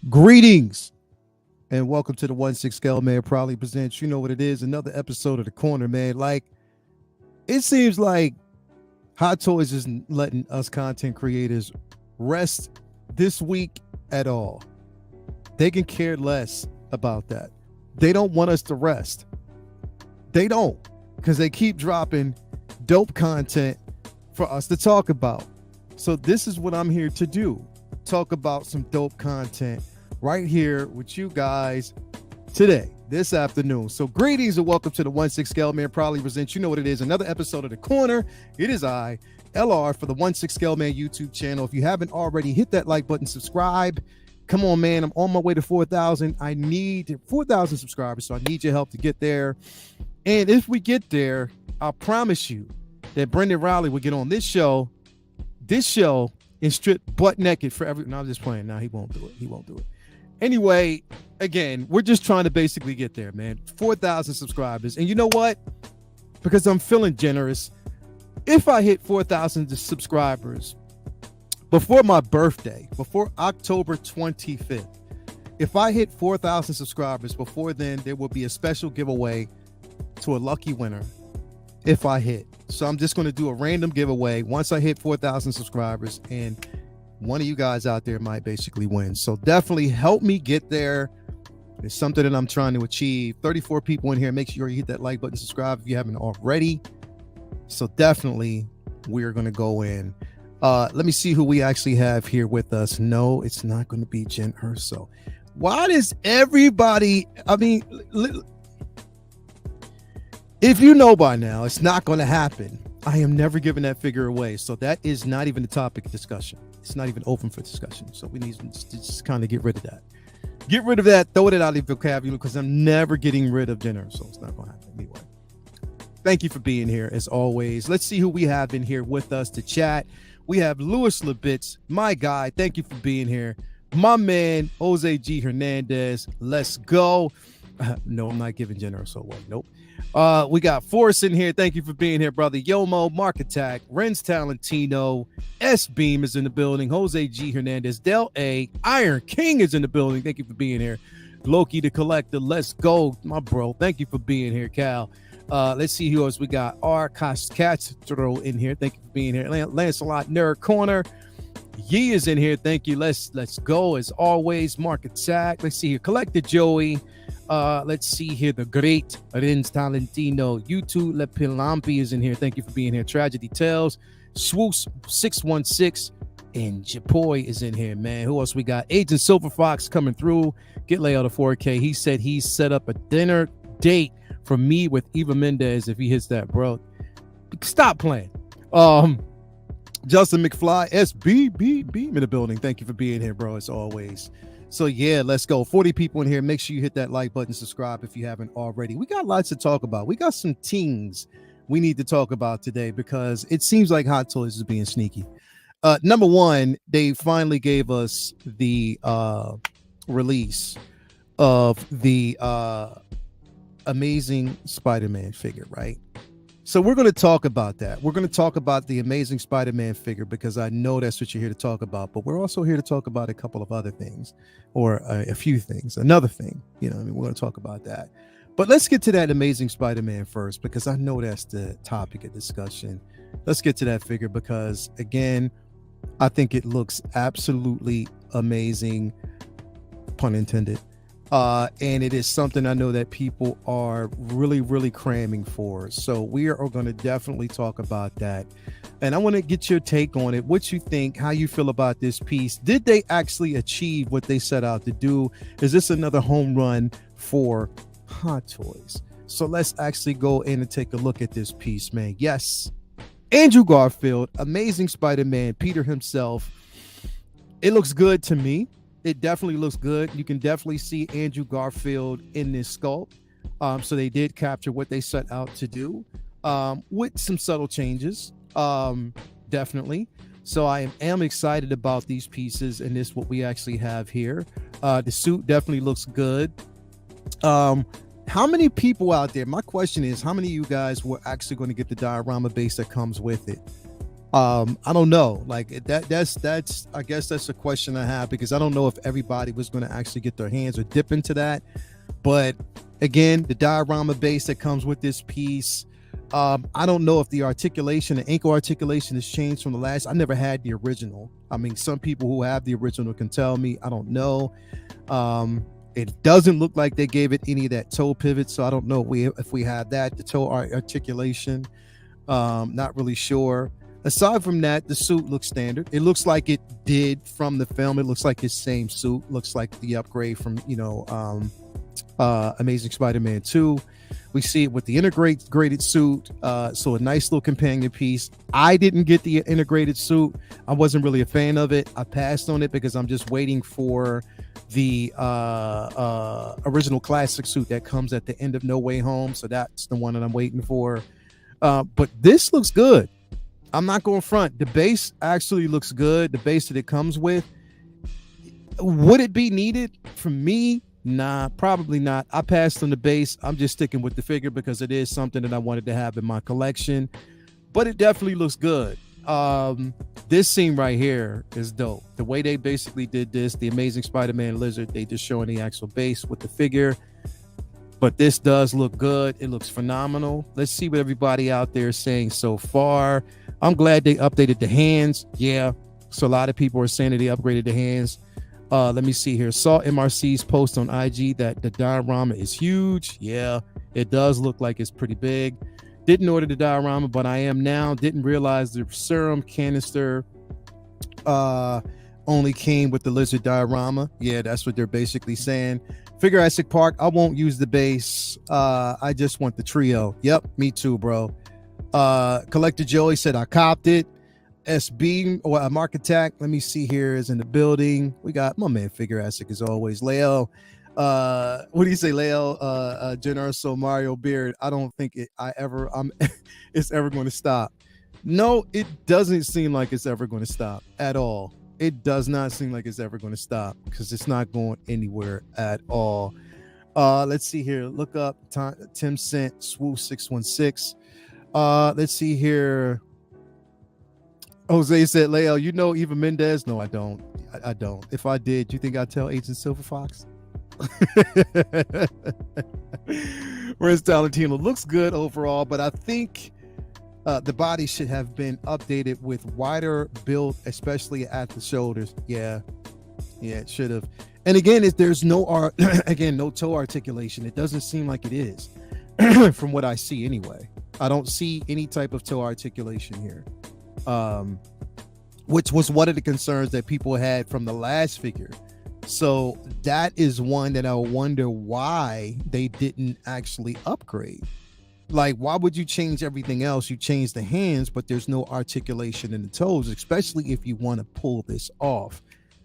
Greetings and welcome to the 1/6 Scale Man proudly presents, you know what it is, another episode of The Corner, man. Like, it seems like Hot Toys isn't letting us content creators rest this week at all. They can care less about that. They don't want us to rest. They don't, because they keep dropping dope content for us to talk about. So this is what I'm here to do. Talk about some dope content right here with you guys today, this afternoon. So greetings and welcome to the 1/6 Scale Man proudly presents, you know what it is, another episode of The Corner. It is I, LR, for the 1/6 Scale Man YouTube channel. If you haven't already, hit that like button, subscribe. Come on, man. I'm on my way to 4,000. I need 4,000 subscribers, so I need your help to get there. And if we get there, I promise you that Brendan Riley will get on this show, and strip butt naked for every. No, I'm just playing. No, he won't do it. He won't do it. Anyway, again, we're just trying to basically get there, man. 4,000 subscribers. And you know what? Because I'm feeling generous, if I hit 4,000 subscribers before my birthday, before October 25th, if I hit 4,000 subscribers before then, there will be a special giveaway to a lucky winner if I hit. So I'm just going to do a random giveaway once I hit 4,000 subscribers, and one of you guys out there might basically win. So definitely help me get there. It's something that I'm trying to achieve. 34 people in here. Make sure you hit that like button, subscribe if you haven't already. So definitely we're going to go in. Let me see who we actually have here with us. No, it's not going to be Jen Urso. Why does everybody, if you know by now, it's not going to happen. I am never giving that figure away. So that is not even the topic of discussion. It's not even open for discussion. So we need to just kind of get rid of that. Get rid of that. Throw it out of the vocabulary, because I'm never getting rid of dinner. So it's not going to happen anyway. Thank you for being here as always. Let's see who we have in here with us to chat. We have Louis Labitz, my guy. Thank you for being here. My man, Jose G. Hernandez. Let's go. No, I'm not giving Jenner so away. Nope. We got Forrest in here. Thank you for being here, brother. Yomo, Mark Attack, Renz Talentino, S Beam is in the building. Jose G. Hernandez, Del A. Iron King is in the building. Thank you for being here. Loki the Collector. Let's go, my bro. Thank you for being here, Cal. Let's see who else we got. R. Castro in here. Thank you for being here. Lancelot Nerd Corner. Yee is in here. Thank you. Let's go as always. Mark Attack. Let's see here. Collector Joey. Let's see here. The great Renz Talentino. YouTube Le Pilampi is in here. Thank you for being here. Tragedy Tales. Swoosh 616 and Japoy is in here, man. Who else we got? Agent Silver Fox coming through. Get layout of 4K. He said he set up a dinner date for me with Eva Mendez if he hits that, bro. Stop playing. Justin McFly, SBB in the building. Thank you for being here, bro, as always. So yeah, let's go. 40 people in here. Make sure you hit that like button, subscribe if you haven't already. We got lots to talk about. We got some things we need to talk about today, because it seems like Hot Toys is being sneaky. Number one, they finally gave us the release of the Amazing Spider-Man figure, right? So we're going to talk about that. We're going to talk about the Amazing Spider-Man figure, because I know that's what you're here to talk about. But we're also here to talk about a couple of other things, or a few things. Another thing, we're going to talk about that. But let's get to that Amazing Spider-Man first, because I know that's the topic of discussion. Let's get to that figure, because again, I think it looks absolutely amazing, pun intended. And it is something I know that people are really, really cramming for. So we are going to definitely talk about that. And I want to get your take on it. What you think, how you feel about this piece. Did they actually achieve what they set out to do? Is this another home run for Hot Toys? So let's actually go in and take a look at this piece, man. Yes. Andrew Garfield, Amazing Spider-Man, Peter himself. It looks good to me. It definitely looks good. You can definitely see Andrew Garfield in this sculpt. So they did capture what they set out to do. with some subtle changes. Definitely. So I am excited about these pieces and this what we actually have here. The suit definitely looks good. Um, how many people out there? My question is, how many of you guys were actually going to get the diorama base that comes with it? I don't know. Like that's I guess that's a question I have, because I don't know if everybody was going to actually get their hands or dip into that. But again, the diorama base that comes with this piece, I don't know if the articulation, the ankle articulation has changed from the last. I never had the original. I mean, some people who have the original can tell me. I don't know. It doesn't look like they gave it any of that toe pivot, so I don't know if we had that, the toe articulation. Not really sure. Aside from that, the suit looks standard. It looks like it did from the film. It looks like his same suit. Looks like the upgrade from, Amazing Spider-Man 2. We see it with the integrated suit. So a nice little companion piece. I didn't get the integrated suit. I wasn't really a fan of it. I passed on it because I'm just waiting for the original classic suit that comes at the end of No Way Home. So that's the one that I'm waiting for. But this looks good. I'm not going front. The base actually looks good. The base that it comes with. Would it be needed for me? Nah, probably not. I passed on the base. I'm just sticking with the figure because it is something that I wanted to have in my collection. But it definitely looks good. This scene right here is dope. The way they basically did this, the Amazing Spider-Man Lizard, they just showing the actual base with the figure. But this does look good. It looks phenomenal. Let's see what everybody out there is saying so far. I'm glad they updated the hands. Yeah. So a lot of people are saying that they upgraded the hands. Let me see here. Saw MRC's post on IG that the diorama is huge. Yeah, it does look like it's pretty big. Didn't order the diorama, but I am now. Didn't realize the serum canister only came with the lizard diorama. Yeah, that's what they're basically saying. Figurassic Park, I won't use the base. I just want the trio. Yep, me too, bro. Collector Joey said I copped it. SB or Mark Attack, let me see here, is in the building. We got my man Figurassic as always. Leo, what do you say, Leo? Generoso Mario Beard. I don't think it's ever going to stop. No, it doesn't seem like it's ever going to stop at all. It does not seem like it's ever going to stop because it's not going anywhere at all. Let's see here. Look up Tim Cent Swoo 616. Let's see here. Jose said, Leo, you know Eva Mendes? No, I don't. I don't. If I did, you think I'd tell Agent Silver Fox? Whereas Talentino looks good overall, but I think the body should have been updated with wider build, especially at the shoulders. Yeah, it should have. And again, there's no no toe articulation. It doesn't seem like it is from what I see anyway. I don't see any type of toe articulation here. Which was one of the concerns that people had from the last figure. So that is one that I wonder why they didn't actually upgrade. Like, why would you change everything else? You change the hands, but there's no articulation in the toes, especially if you want to pull this off.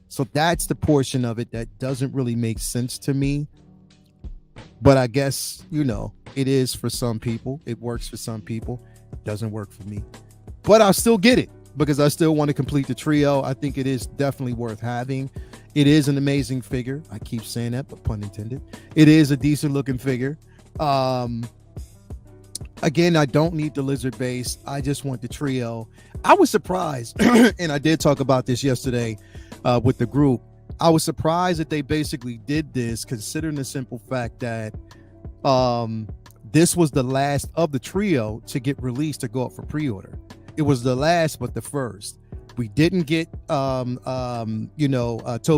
So that's the portion of it that doesn't really make sense to me. But I guess, it is for some people. It works for some people. It doesn't work for me. But I'll still get it because I still want to complete the trio. I think it is definitely worth having. It is an amazing figure. I keep saying that, but pun intended. It is a decent looking figure. Again, I don't need the lizard base. I just want the trio. I was surprised, and I did talk about this yesterday with the group. I was surprised that they basically did this, considering the simple fact that this was the last of the trio to get released to go up for pre-order. It was the last, but the first. We didn't get, Tobey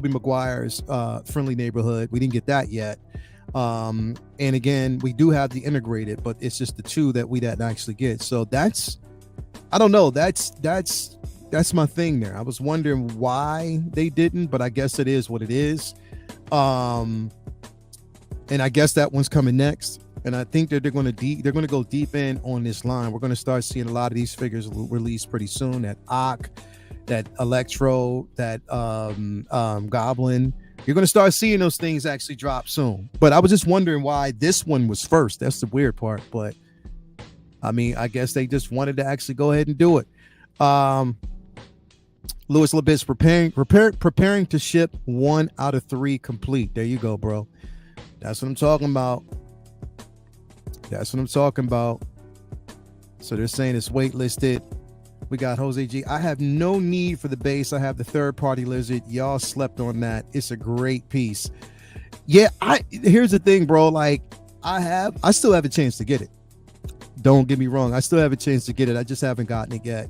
Maguire's Friendly Neighborhood. We didn't get that yet. And again, we do have the integrated, but it's just the two that we didn't actually get. So that's, I don't know. That's my thing there. I was wondering why they didn't, but I guess it is what it is. And I guess that one's coming next. And I think that they're going to go deep in on this line. We're going to start seeing a lot of these figures released pretty soon. That Ock, that Electro, that Goblin. You're going to start seeing those things actually drop soon. But I was just wondering why this one was first. That's the weird part. But I mean, I guess they just wanted to actually go ahead and do it. Um, Louis Labitz preparing to ship 1 out of 3 complete. There you go, bro. That's what I'm talking about. That's what I'm talking about. So they're saying it's waitlisted. We got Jose G. I have no need for the base. I have the third-party lizard. Y'all slept on that. It's a great piece. Yeah, here's the thing, bro. Like, I still have a chance to get it. Don't get me wrong. I still have a chance to get it. I just haven't gotten it yet.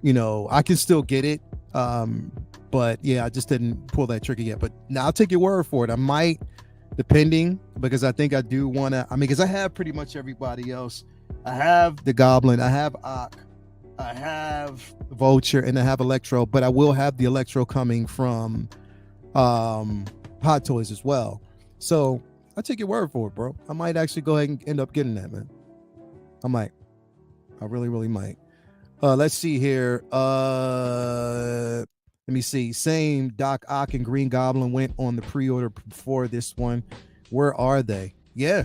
You know, I can still get it. But yeah, I just didn't pull that trigger yet. But now I'll take your word for it. I might, depending, because I think I do want to. I mean, because I have pretty much everybody else. I have the Goblin. I have Ock. I have Vulture, and I have Electro. But I will have the Electro coming from Hot Toys as well. So I'll take your word for it, bro. I might actually go ahead and end up getting that, man. I might. I really, really might. Let's see here. Let me see. Same Doc Ock and Green Goblin went on the pre-order before this one. Where are they? Yeah.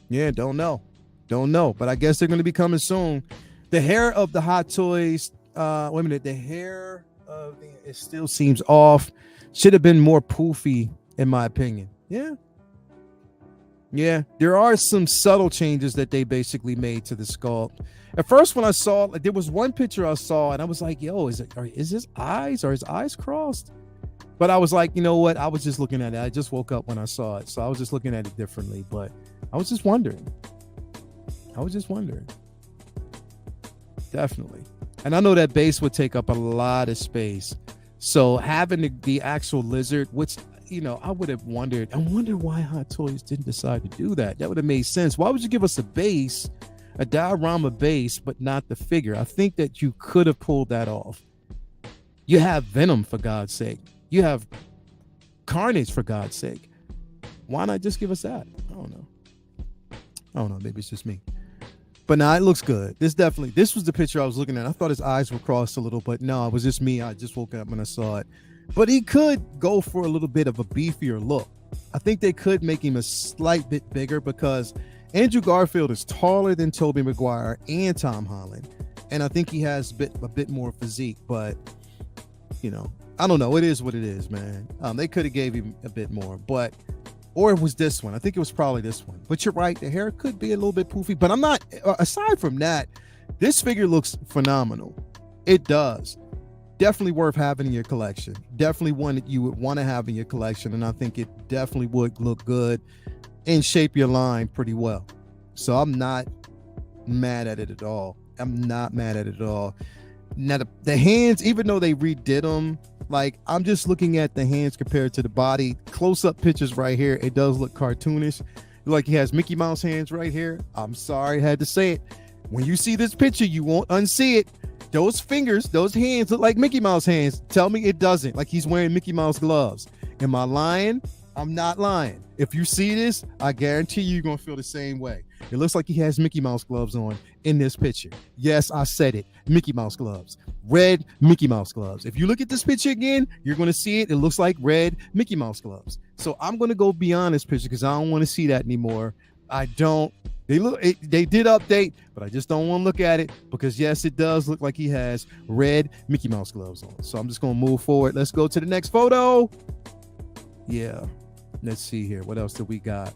Don't know. But I guess they're going to be coming soon. The hair of the Hot Toys. Wait a minute. The hair of it still seems off. Should have been more poofy, in my opinion. Yeah. There are some subtle changes that they basically made to the sculpt. At first, when I saw, like, there was one picture I saw, and I was like, "Yo, is his eyes? Are his eyes crossed?" But I was like, you know what? I was just looking at it. I just woke up when I saw it, so I was just looking at it differently. But I was just wondering. Definitely. And I know that base would take up a lot of space. So having the actual lizard, which, you know, I would have wondered. I wonder why Hot Toys didn't decide to do that. That would have made sense. Why would you give us a base? A diorama base, but not the figure. I think that you could have pulled that off. You have Venom, for God's sake. You have Carnage, for God's sake. Why not just give us that? I don't know. Maybe it's just me. But nah, it looks good. This was the picture I was looking at. I thought his eyes were crossed a little, but no, it was just me. I just woke up when I saw it. But he could go for a little bit of a beefier look. I think they could make him a slight bit bigger, because Andrew Garfield is taller than Tobey Maguire and Tom Holland, and I think he has a bit more physique. But, you know, I don't know. It is what it is, man. They could have gave him a bit more, or it was this one. I think it was probably this one. But you're right. The hair could be a little bit poofy, but I'm not. Aside from that, this figure looks phenomenal. It does. Definitely worth having in your collection. Definitely one that you would want to have in your collection, and I think it definitely would look good and shape your line pretty well. So I'm not mad at it at all. Now the hands, even though they redid them, like, I'm just looking at the hands compared to the body. Close-up pictures right here, it does look cartoonish. Like, he has Mickey Mouse hands right here. I'm sorry, I had to say it. When you see this picture, you won't unsee it. Those fingers, those hands look like Mickey Mouse hands. Tell me it doesn't. Like, he's wearing Mickey Mouse gloves. Am I lying? I'm not lying. If you see this, I guarantee you're going to feel the same way. It looks like he has Mickey Mouse gloves on in this picture. Yes, I said it. Mickey Mouse gloves. Red Mickey Mouse gloves. If you look at this picture again, you're going to see it. It looks like red Mickey Mouse gloves. So I'm going to go beyond this picture because I don't want to see that anymore. I don't. They did update, but I just don't want to look at it because, yes, it does look like he has red Mickey Mouse gloves on. So I'm just going to move forward. Let's go to the next photo. Yeah. Let's see here. What else do we got?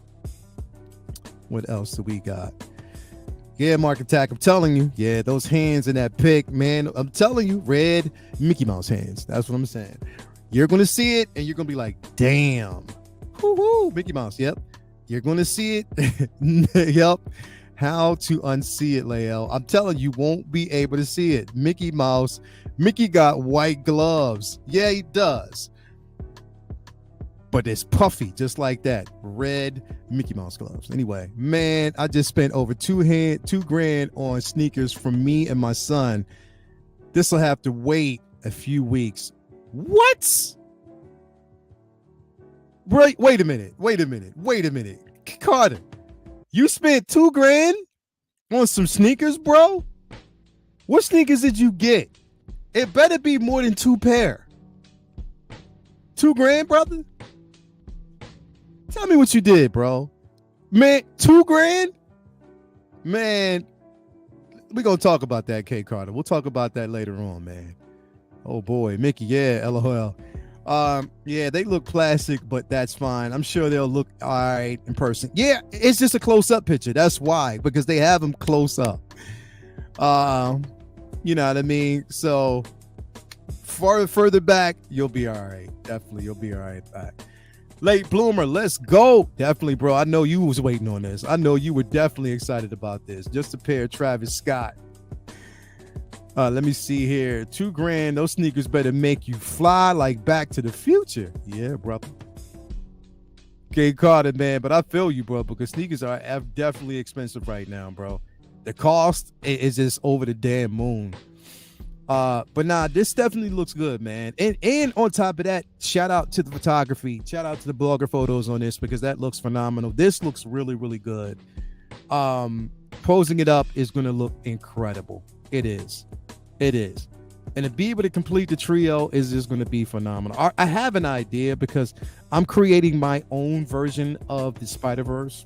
Yeah, Mark Attack. I'm telling you. Yeah, those hands in that pic, man. I'm telling you, red Mickey Mouse hands. That's what I'm saying. You're going to see it, and you're going to be like, damn. Woo-hoo, Mickey Mouse. Yep. You're going to see it. Yep. How to unsee it, Lael. I'm telling you, won't be able to see it. Mickey Mouse. Mickey got white gloves. Yeah, he does. But it's puffy, just like that. Red Mickey Mouse gloves. Anyway, man, I just spent over $2,000 on sneakers for me and my son. This will have to wait a few weeks. What? Wait a minute. Carter, you spent $2,000 on some sneakers, bro? What sneakers did you get? It better be more than 2 pair. $2,000, brother? Tell me what you did, bro. Man, $2,000? Man, we're gonna talk about that, K Carter. We'll talk about that later on, man. Oh boy, Mickey, yeah, LOL. Yeah, they look plastic, but that's fine. I'm sure they'll look all right in person. Yeah, it's just a close-up picture. That's why, because they have them close up. You know what I mean? So further back, you'll be all right. Definitely, you'll be all right back. Late bloomer, let's go. Definitely, bro. I know you was waiting on this. I know you were definitely excited about this. Just a pair of Travis Scott. Let me see here. $2,000. Those sneakers better make you fly like Back to the Future. Yeah, brother. K Carter, man. But I feel you, bro, because sneakers are definitely expensive right now, bro. The cost is just over the damn moon. But nah, this definitely looks good, man. And on top of that, shout out to the photography. Shout out to the blogger photos on this, because that looks phenomenal. This looks really, really good. Posing it up is going to look incredible. It is. And to be able to complete the trio is just going to be phenomenal. I have an idea, because I'm creating my own version of the Spider-Verse.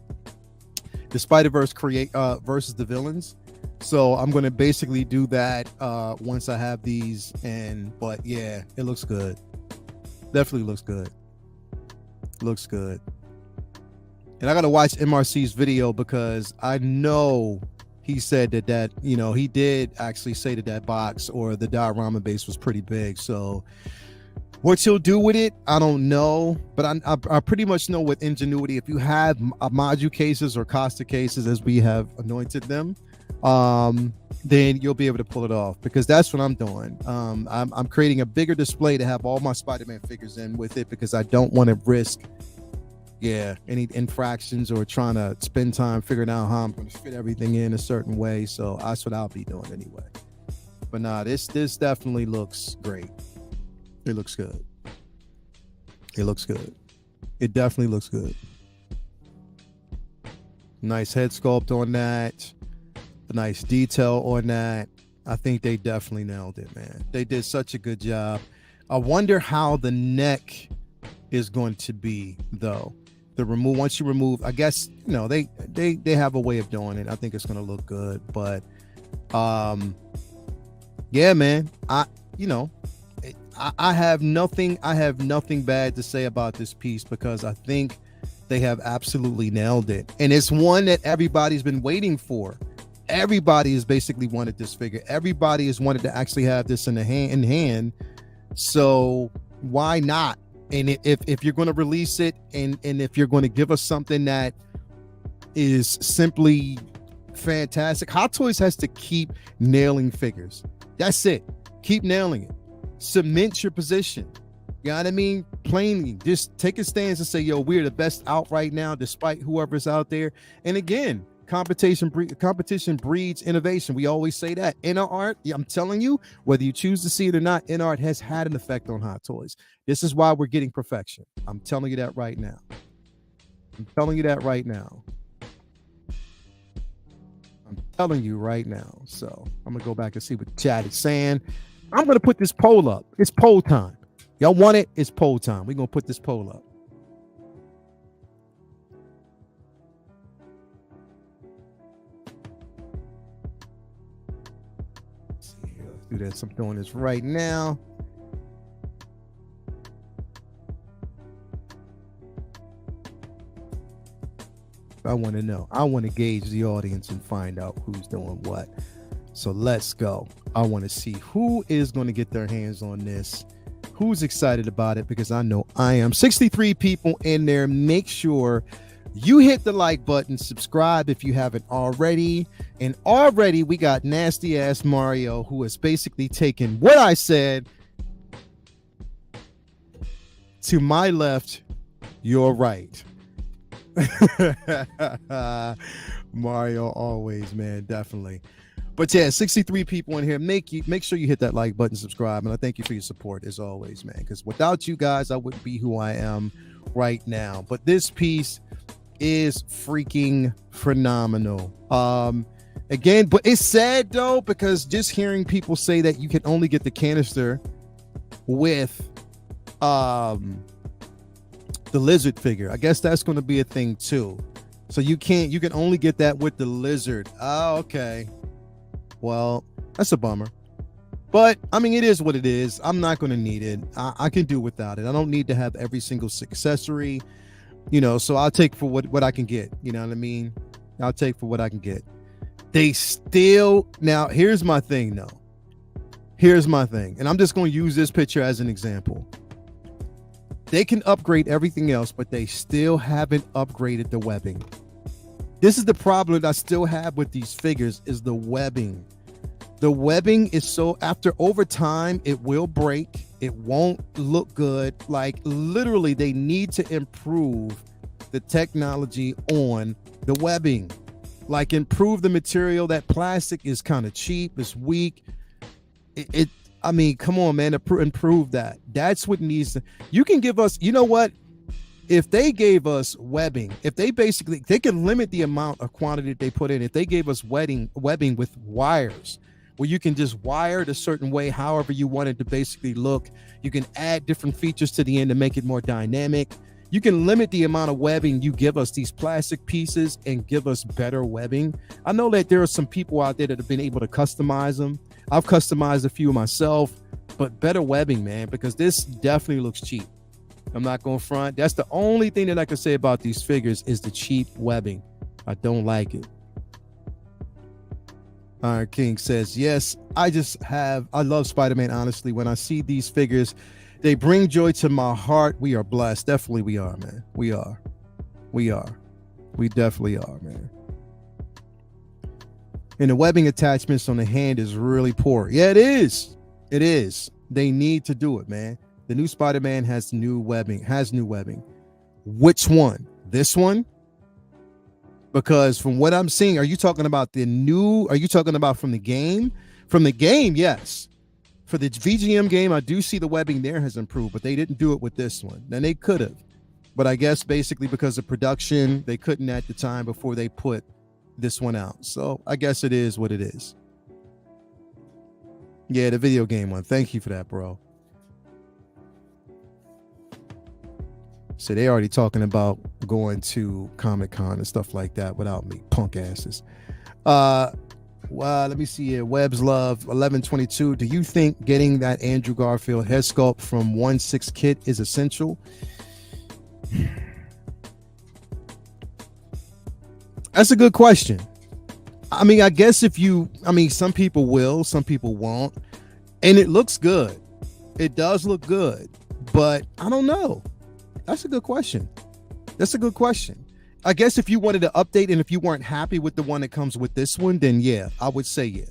The Spider-Verse versus the villains. So I'm going to basically do that once I have these. But yeah, it looks good. Definitely looks good. Looks good. And I got to watch MRC's video, because I know he said that he did actually say that box or the diorama base was pretty big. So what he'll do with it, I don't know, but I pretty much know with Ingenuity, if you have module cases or Costa cases, as we have anointed them, then you'll be able to pull it off, because that's what I'm doing. I'm creating a bigger display to have all my Spider-Man figures in with it, because I don't want to risk any infractions or trying to spend time figuring out how I'm going to fit everything in a certain way. So that's what I'll be doing anyway. But nah, this definitely looks great. It looks good. It looks good. It definitely looks good. Nice head sculpt on that. A nice detail on that. I think they definitely nailed it, man. They did such a good job. I wonder how the neck is going to be, though. Once you remove, I guess, they have a way of doing it. I think it's going to look good, but yeah, man, I have nothing bad to say about this piece, because I think they have absolutely nailed it. And it's one that everybody's been waiting for. Everybody has basically wanted this figure. Everybody has wanted to actually have this in hand. So why not? And if you're going to release it, and if you're going to give us something that is simply fantastic, Hot Toys has to keep nailing figures. That's it. Keep nailing it. Cement your position. You know what I mean? Plainly, just take a stance and say, yo, we're the best out right now, despite whoever's out there. And again, competition breeds innovation. We always say that. InArt, I'm telling you, whether you choose to see it or not, InArt has had an effect on Hot Toys. This is why we're getting perfection. I'm telling you that right now. I'm telling you right now. So I'm gonna go back and see what chat is saying. I'm gonna put this poll up. It's poll time. Y'all want it? It's poll time. We're gonna put this poll up. Let's see here. Let's do this. I'm doing this right now. I want to know. I want to gauge the audience and find out who's doing what. So let's go. I want to see who is going to get their hands on this. Who's excited about it? Because I know I am. 63 people in there. Make sure you hit the like button. Subscribe if you haven't already. And already we got nasty ass Mario, who has basically taken what I said to my left, your right. Mario always, man, definitely. But yeah, 63 people in here. Make sure you hit that like button, subscribe, and I thank you for your support as always, man, because without you guys I wouldn't be who I am right now. But this piece is freaking phenomenal. Again, but it's sad though, because just hearing people say that you can only get the canister with the lizard figure, I guess that's going to be a thing too. So you can only get that with the lizard. Oh, okay. Well, that's a bummer. But I mean, it is what it is. I'm not going to need it. I can do without it. I don't need to have every single accessory, so I'll take for what I can get. You know what I mean? I'll take for what I can get. Now here's my thing though. Here's my thing. And I'm just going to use this picture as an example. They can upgrade everything else, but they still haven't upgraded the webbing. This is the problem that I still have with these figures is the webbing. The webbing is over time, it will break. It won't look good. Like literally, they need to improve the technology on the webbing. Like improve the material. That plastic is kind of cheap. It's weak. I mean, come on, man, improve that. That's what needs to. You can give us, you know what? If they gave us webbing, they can limit the amount of quantity that they put in. If they gave us webbing with wires, where you can just wire it a certain way, however you want it to basically look. You can add different features to the end to make it more dynamic. You can limit the amount of webbing you give us these plastic pieces and give us better webbing. I know that there are some people out there that have been able to customize them. I've customized a few myself, but better webbing, man, because this definitely looks cheap. I'm not going front. That's the only thing that I can say about these figures is the cheap webbing. I don't like it. Iron King says, yes, I love Spider-Man, honestly. When I see these figures, they bring joy to my heart. We are blessed. Definitely we are, man. We are. We definitely are, man. And the webbing attachments on the hand is really poor. Yeah, it is. It is. They need to do it, man. The new Spider-Man has new webbing. Which one? This one? Because from what I'm seeing, are you talking about from the game? From the game, yes. For the VGM game, I do see the webbing there has improved, but they didn't do it with this one. Then they could have. But I guess basically because of production, they couldn't at the time before they put this one out. So I guess it is what it is. Yeah, the video game one. Thank you for that, bro. So they already talking about going to Comic-Con and stuff like that without me, punk asses. Well, let me see here. Webb's Love 1122. Do you think getting that Andrew Garfield head sculpt from 1/6 kit is essential? That's a good question. I mean, I guess some people will, some people won't. And it looks good. It does look good. But I don't know. That's a good question. I guess if you wanted to update and if you weren't happy with the one that comes with this one, then yeah, I would say yeah.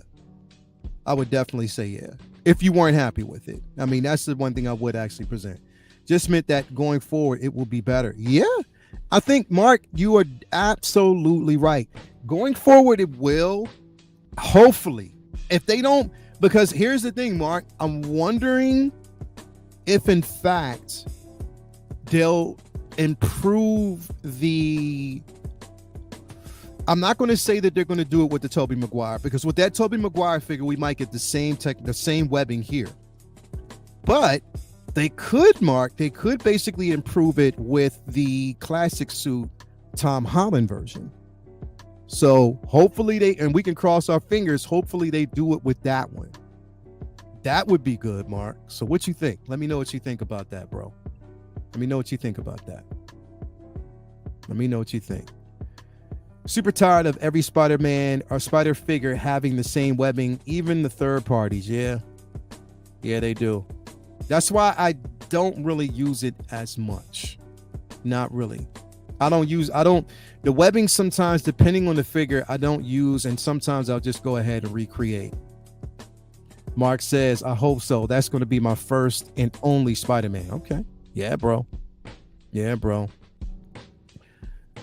I would definitely say yeah. If you weren't happy with it. I mean, that's the one thing I would actually present. Just meant that going forward, it will be better. Yeah. I think, Mark, you are absolutely right. Going forward, it will. Hopefully. If they don't, because here's the thing, Mark. I'm wondering if, in fact, they'll improve I'm not going to say that they're going to do it with the Tobey Maguire, because with that Tobey Maguire figure, we might get the same webbing here. But they could basically improve it with the classic suit Tom Holland version. So hopefully and we can cross our fingers, hopefully they do it with that one. That would be good, Mark. So what you think? Let me know what you think about that, bro. Let me know what you think about that. Let me know what you think. Super tired of every Spider-Man or Spider figure having the same webbing, even the third parties. Yeah, they do. That's why I don't really use it as much. Not really. The webbing sometimes, depending on the figure, I don't use, and sometimes I'll just go ahead and recreate. Mark says, I hope so. That's going to be my first and only Spider-Man. Okay. Yeah, bro.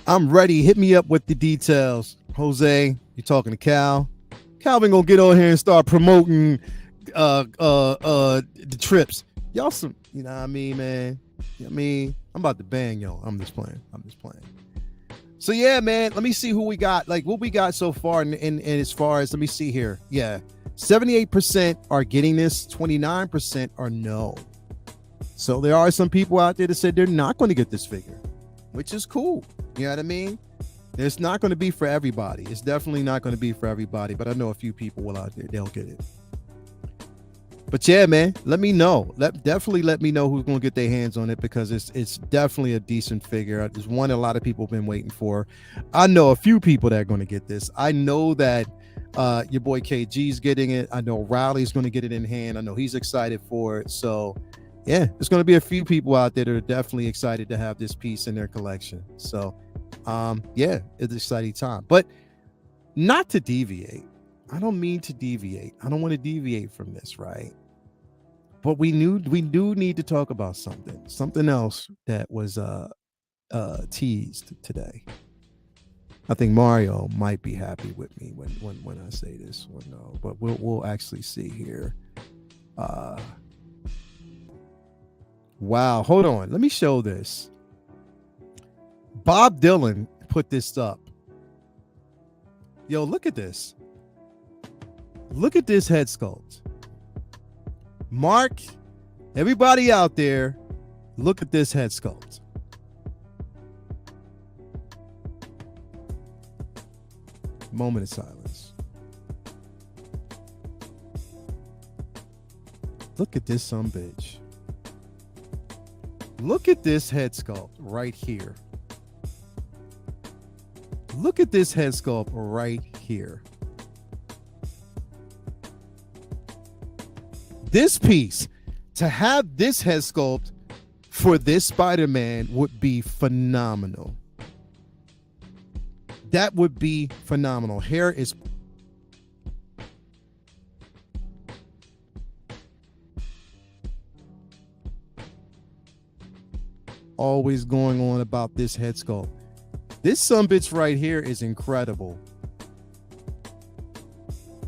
I'm ready. Hit me up with the details. Jose, you talking to Cal? Calvin gonna get on here and start promoting the trips. Y'all some, you know what I mean, man? I'm about to bang y'all. I'm just playing. So yeah, man, let me see who we got. Like what we got so far in as far as, let me see here. Yeah. 78% are getting this, 29% are no. So there are some people out there that said they're not going to get this figure, which is cool. You know what I mean? It's not going to be for everybody. It's definitely not going to be for everybody, but I know a few people will out there. They'll get it. But yeah, man, let me know. Definitely let me know who's going to get their hands on it, because it's definitely a decent figure. It's one a lot of people have been waiting for. I know a few people that are going to get this. I know that your boy KG's getting it. I know Riley's going to get it in hand. I know he's excited for it. So yeah, there's going to be a few people out there that are definitely excited to have this piece in their collection. So yeah, it's an exciting time. But not to deviate. I don't mean to deviate. I don't want to deviate from this, right? But we do need to talk about something else that was teased today. I think Mario might be happy with me when I say this or no, but we'll actually see here. Wow, hold on. Let me show this. Bob Dylan put this up. Yo, look at this. Look at this head sculpt. Mark, everybody out there, look at this head sculpt. Moment of silence. Look at this sumbitch. Look at this head sculpt right here. Look at this head sculpt right here. This piece, to have this head sculpt for this Spider-Man would be phenomenal. That would be phenomenal. Hair is always going on about this head sculpt. This sumbitch right here is incredible.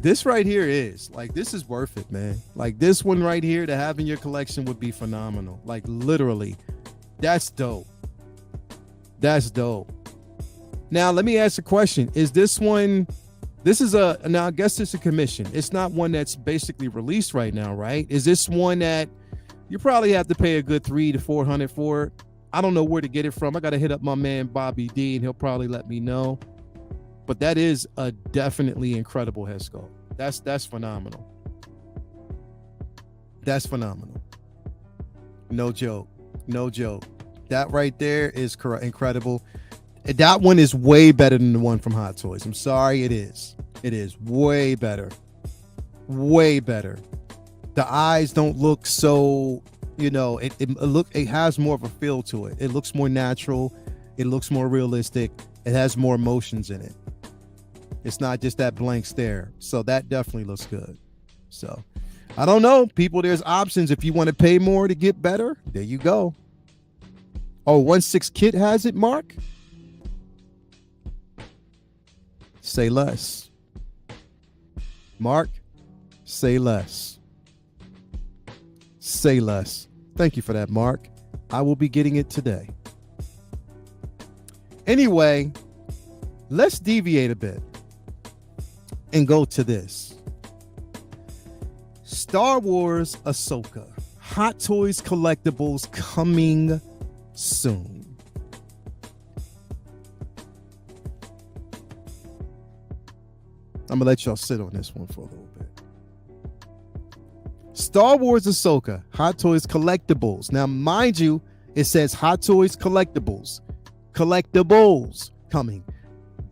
This right here is like, this is worth it, man. Like this one right here to have in your collection would be phenomenal. Like literally, that's dope. That's dope. Now let me ask a question. Is this one, now I guess it's a commission. It's not one that's basically released right now, right? Is this one that you probably have to pay a good $300 to $400 for it? I don't know where to get it from. I got to hit up my man Bobby D and he'll probably let me know. But that is a definitely incredible head sculpt. That's phenomenal. That's phenomenal. No joke. No joke. That right there is incredible. That one is way better than the one from Hot Toys. I'm sorry, it is. It is way better. Way better. The eyes don't look so, it has more of a feel to it. It looks more natural. It looks more realistic. It has more emotions in it. It's not just that blank stare. So that definitely looks good. So I don't know, people, there's options. If you want to pay more to get better, there you go. Oh, 1/6 Kit has it, Mark? Say less. Mark, say less. Say less. Thank you for that, Mark. I will be getting it today. Anyway, let's deviate a bit and go to this. Star Wars Ahsoka. Hot Toys collectibles coming soon. I'm gonna let y'all sit on this one for a little bit. Star Wars Ahsoka, Hot Toys collectibles. Now, mind you, it says Hot Toys collectibles. Collectibles coming.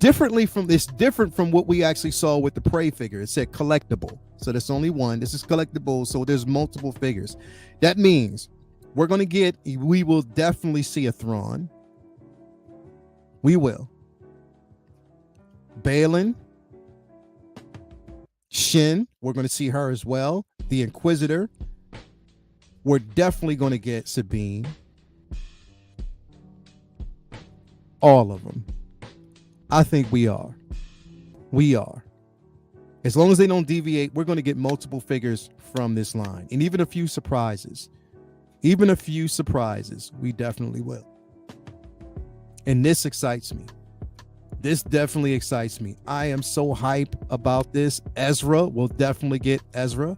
It's different from what we actually saw with the Prey figure. It said collectible. So there's only one. This is collectible. So there's multiple figures. That means we will definitely see a Thrawn. We will. Balin. Shin, we're going to see her as well. The Inquisitor. We're definitely going to get Sabine. All of them. I think we are. We are. As long as they don't deviate, we're going to get multiple figures from this line. And even a few surprises. Even a few surprises. We definitely will. And this excites me. This definitely excites me. I am so hype about this. Ezra, we'll definitely get Ezra.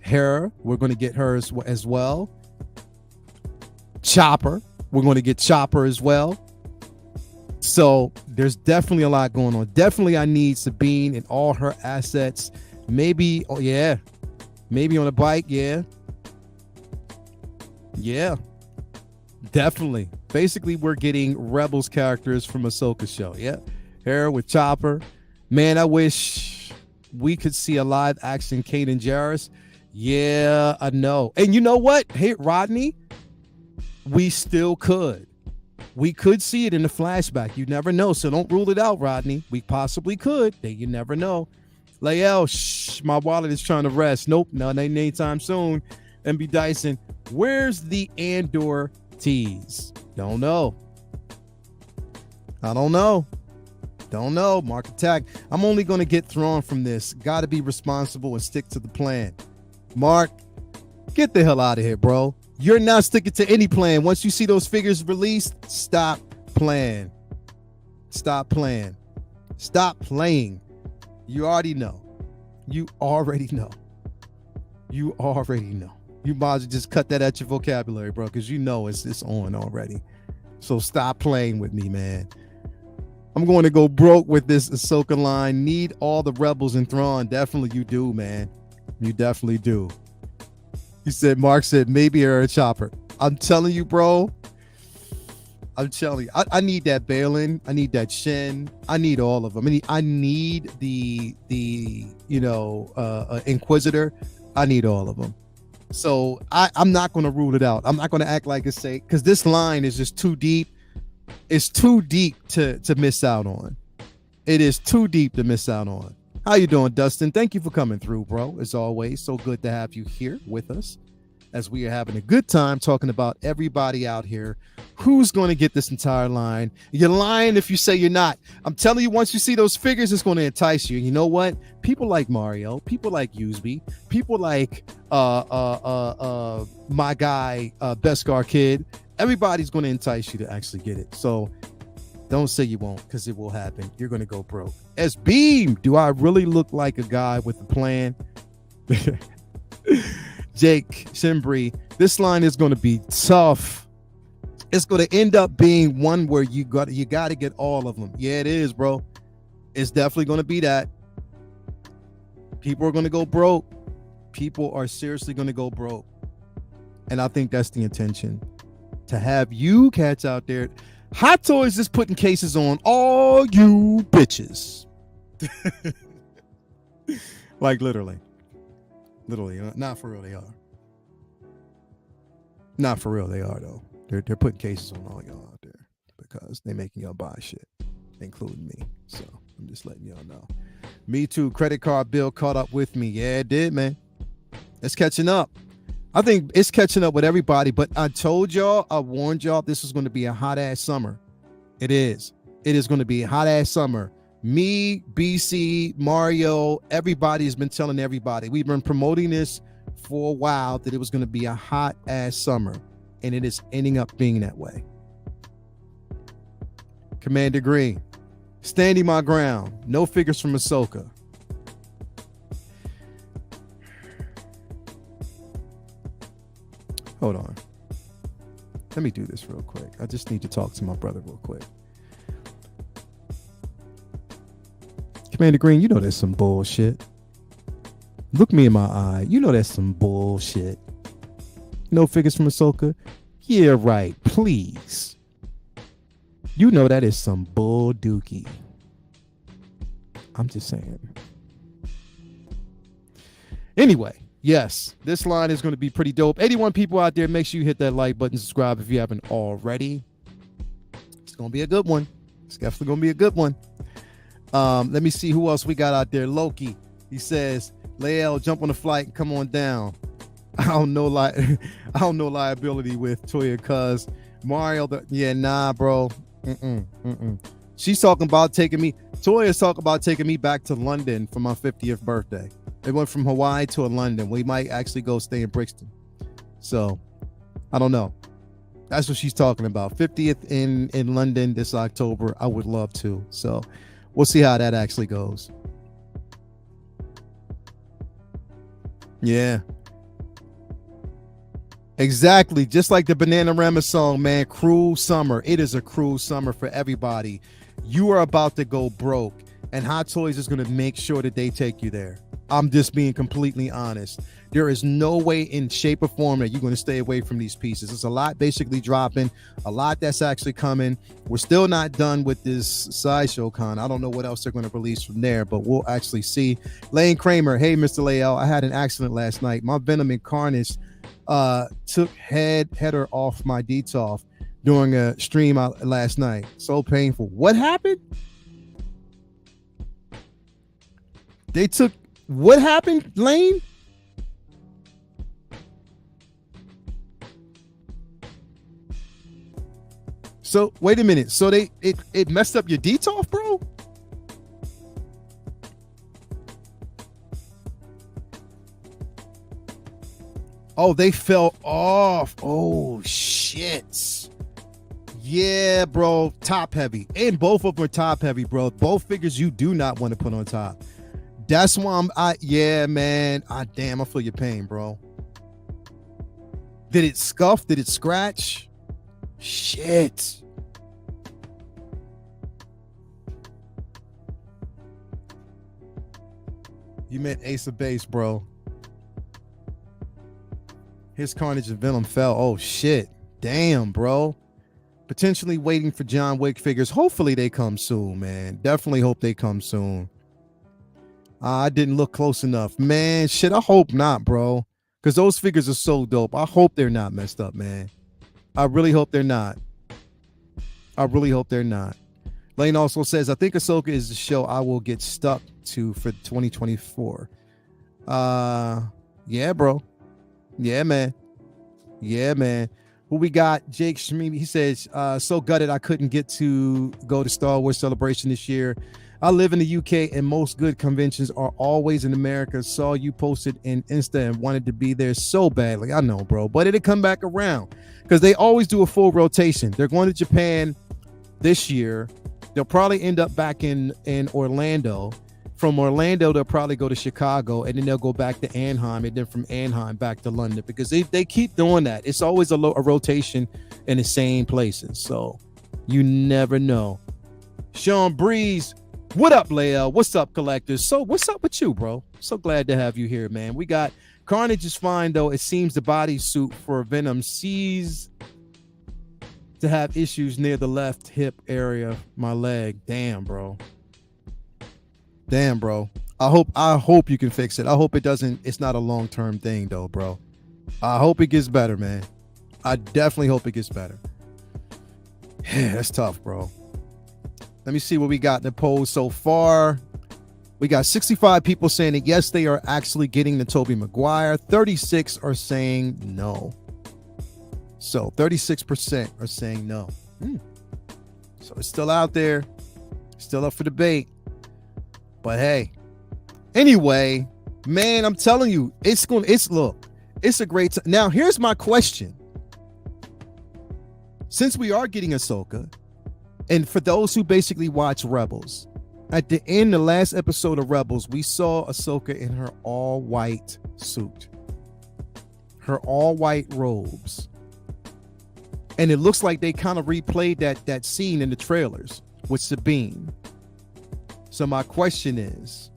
Hera, we're going to get her as well. Chopper, we're going to get Chopper as well. So there's definitely a lot going on. Definitely I need Sabine and all her assets. Maybe, oh yeah, maybe on a bike, yeah. Yeah, definitely. Basically, we're getting Rebels characters from Ahsoka show. Yeah, her with Chopper. Man, I wish we could see a live action Kanan Jarrus. Yeah, I know. And you know what? Hey, Rodney, we still could. We could see it in the flashback. You never know. So don't rule it out, Rodney. We possibly could. You never know. Lael, shh, my wallet is trying to rest. Nope, no, anytime soon. MB Dyson, where's the Andor tease? Don't know. I don't know. Don't know. Mark attack. I'm only going to get thrown from this. Got to be responsible and stick to the plan. Mark, get the hell out of here, bro. You're not sticking to any plan. Once you see those figures released, stop playing. Stop playing. Stop playing. You already know. You already know. You already know. You might as well just cut that at your vocabulary, bro, because you know it's on already. So stop playing with me, man. I'm going to go broke with this Ahsoka line. Need all the rebels in Thrawn. Definitely you do, man. You definitely do. He said, Mark said, maybe a Chopper. I'm telling you, bro. I'm telling you. I need that Balin. I need that Shin. I need all of them. I need the Inquisitor. I need all of them. So I'm not going to rule it out. I'm not going to act like it's safe because this line is just too deep. It's too deep to miss out on. It is too deep to miss out on. How you doing, Dustin? Thank you for coming through, bro. As always, so good to have you here with us as we are having a good time talking about everybody out here who's going to get this entire line. You're lying if you say you're not. I'm telling you, once you see those figures, it's going to entice you. And you know what? People like Mario, people like Usby, people like my guy, Beskar Kid, everybody's going to entice you to actually get it. So don't say you won't, because it will happen. You're going to go broke. S Beam, do I really look like a guy with a plan? Jake Shimbri, this line is going to be tough. It's going to end up being one where you got to get all of them. Yeah, it is, bro. It's definitely going to be that. People are going to go broke. People are seriously going to go broke. And I think that's the intention. To have you cats out there. Hot Toys is putting cases on all you bitches. Like literally. Literally. Not for real, they are. Not for real, they are, though. They're putting cases on all y'all out there because they're making y'all buy shit, including me. So I'm just letting y'all know. Me too. Credit card bill caught up with me. Yeah, it did, man. It's catching up. I think it's catching up with everybody, but I told y'all, I warned y'all, this is going to be a hot ass summer. It is. It is going to be a hot ass summer. Me, BC, Mario, everybody's been telling everybody. We've been promoting this for a while that it was going to be a hot ass summer, and it is ending up being that way. Commander Green, standing my ground. No figures from Ahsoka. Hold on. Let me do this real quick. I just need to talk to my brother real quick. Commander Green, you know that's some bullshit. Look me in my eye. You know that's some bullshit. No figures from Ahsoka? Yeah, right. Please. You know that is some bull dookie. I'm just saying. Anyway, yes, this line is going to be pretty dope. 81 people out there, make sure you hit that like button, subscribe if you haven't already. It's going to be a good one. It's definitely going to be a good one. Let me see who else we got out there. Loki, he says, Lael, jump on the flight and come on down. I don't know liability with Toya, cuz Mario, nah, bro. She's talking about taking me. Toya's talking about taking me back to London for my 50th birthday. They went from Hawaii to London. We might actually go stay in Brixton. So I don't know. That's what she's talking about. 50th in London this October. I would love to. So we'll see how that actually goes. Yeah. Exactly. Just like the Bananarama song, man. Cruel summer. It is a cruel summer for everybody. you are about to go broke, and Hot Toys is going to make sure that they take you there. I'm just being completely honest. There is no way in shape or form that you're going to stay away from these pieces. There's a lot basically dropping, a lot that's actually coming. We're still not done with this Sideshow Con. I don't know what else they're going to release from there, but we'll actually see. Lane Kramer, hey, Mr. Lael, I had an accident last night. My Venom and Carnage took header off my DTOF during a stream last night. So painful. What happened? They took, what happened, Lane? So wait a minute. So it messed up your DTOF, bro? Oh, they fell off. Oh shit. Yeah, bro. Top heavy. And both of them are top heavy, bro. Both figures you do not want to put on top. That's why yeah, man. Damn, I feel your pain, bro. Did it scuff? Did it scratch? Shit. You meant Ace of Base, bro. His Carnage and Venom fell. Oh, shit. Damn, bro. Potentially waiting for John Wick figures. Hopefully they come soon, man. Definitely hope they come soon. I didn't look close enough. Man, shit, I hope not, bro. Because those figures are so dope. I hope they're not messed up, man. I really hope they're not. I really hope they're not. Lane also says, I think Ahsoka is the show I will get stuck to for 2024. Yeah, bro. Yeah, man. Yeah, man. Who we got? Jake Shmee. He says, so gutted I couldn't get to go to Star Wars Celebration this year. I live in the UK and most good conventions are always in America. Saw you posted in Insta and wanted to be there so badly. I know, bro, but it'll come back around because they always do a full rotation. They're going to Japan this year. They'll probably end up back in Orlando. From Orlando, they'll probably go to Chicago, and then they'll go back to Anaheim, and then from Anaheim back to London, because they keep doing that. It's always a rotation in the same places, so you never know. Sean Breeze, what up, Lael? What's up, collectors? So what's up with you, bro? So glad to have you here, man. We got Carnage is fine, though. It seems the bodysuit for Venom sees to have issues near the left hip area, my leg. Damn, bro. Damn, bro. I hope you can fix it. I hope it's not a long-term thing though, bro. I hope it gets better, man. I definitely hope it gets better. Yeah, that's tough, bro. Let me see what we got in the polls so far. We got 65 people saying that yes, they are actually getting the Tobey Maguire. 36 are saying no. So 36% are saying no. So it's still out there. Still up for debate. But hey, anyway, man, I'm telling you, it's a great time. Now, here's my question. Since we are getting Ahsoka, and for those who basically watch Rebels, at the end, the last episode of Rebels, we saw Ahsoka in her all-white suit, her all-white robes. And it looks like they kind of replayed that scene in the trailers with Sabine. So my question is,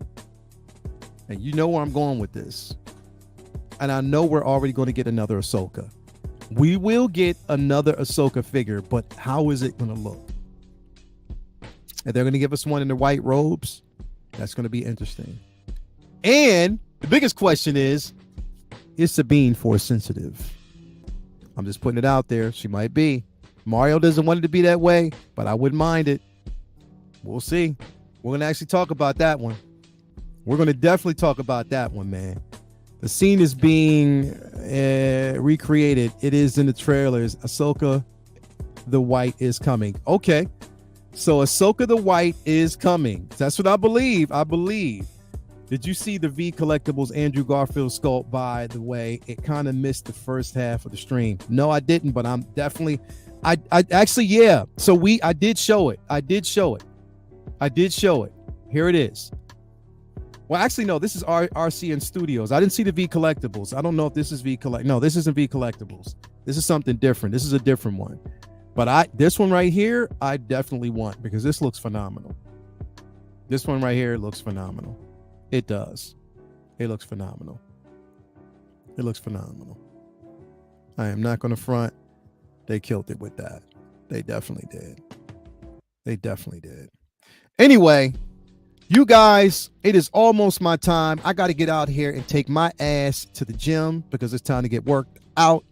and you know where I'm going with this, and I know we're already going to get another Ahsoka. We will get another Ahsoka figure, but how is it going to look? If they're going to give us one in the white robes, that's going to be interesting. And the biggest question is Sabine force sensitive? I'm just putting it out there. She might be. Mario doesn't want it to be that way, but I wouldn't mind it. We'll see. We're going to actually talk about that one. We're going to definitely talk about that one, man. The scene is being recreated. It is in the trailers. Ahsoka the White is coming. Okay. So Ahsoka the White is coming. That's what I believe. Did you see the V Collectibles Andrew Garfield sculpt, by the way? It kind of missed the first half of the stream. No, I didn't, but I'm definitely... I actually, yeah. So I did show it. Here it is. Well, actually, no, this is RCN Studios. I didn't see the V Collectibles. I don't know if this is V Collect. No, this isn't V Collectibles. This is something different. This is a different one. But this one right here, I definitely want, because this looks phenomenal. This one right here looks phenomenal. It does. It looks phenomenal. It looks phenomenal. I am not going to front. They killed it with that. They definitely did. They definitely did. Anyway, you guys, it is almost my time. I got to get out here and take my ass to the gym because it's time to get worked out.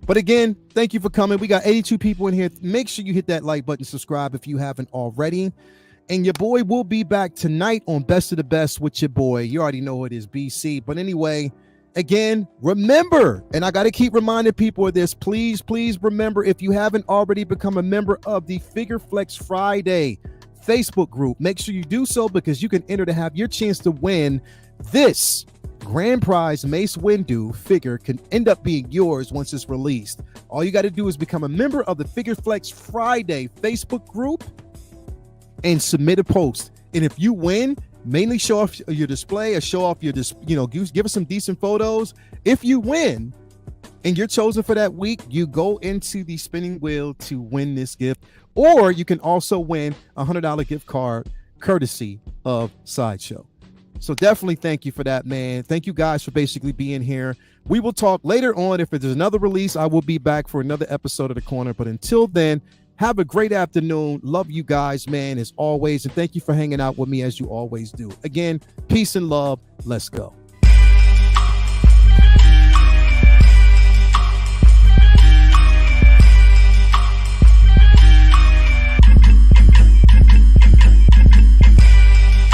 But again, thank you for coming. We got 82 people in here. Make sure you hit that like button, subscribe if you haven't already. And your boy will be back tonight on Best of the Best with your boy. You already know it is BC. But anyway, again, remember, and I got to keep reminding people of this, please remember, if you haven't already become a member of the Figure Flex Friday Facebook group, make sure you do so, because you can enter to have your chance to win this grand prize Mace Windu figure. Can end up being yours once it's released. All you got to do is become a member of the Figure Flex Friday Facebook group and submit a post. And if you win, mainly show off your display or show off your give us some decent photos. If you win and you're chosen for that week, you go into the spinning wheel to win this gift. Or you can also win a $100 gift card courtesy of Sideshow. So definitely thank you for that, man. Thank you guys for basically being here. We will talk later on. If there's another release, I will be back for another episode of The Corner. But until then, have a great afternoon. Love you guys, man, as always. And thank you for hanging out with me as you always do. Again, peace and love. Let's go.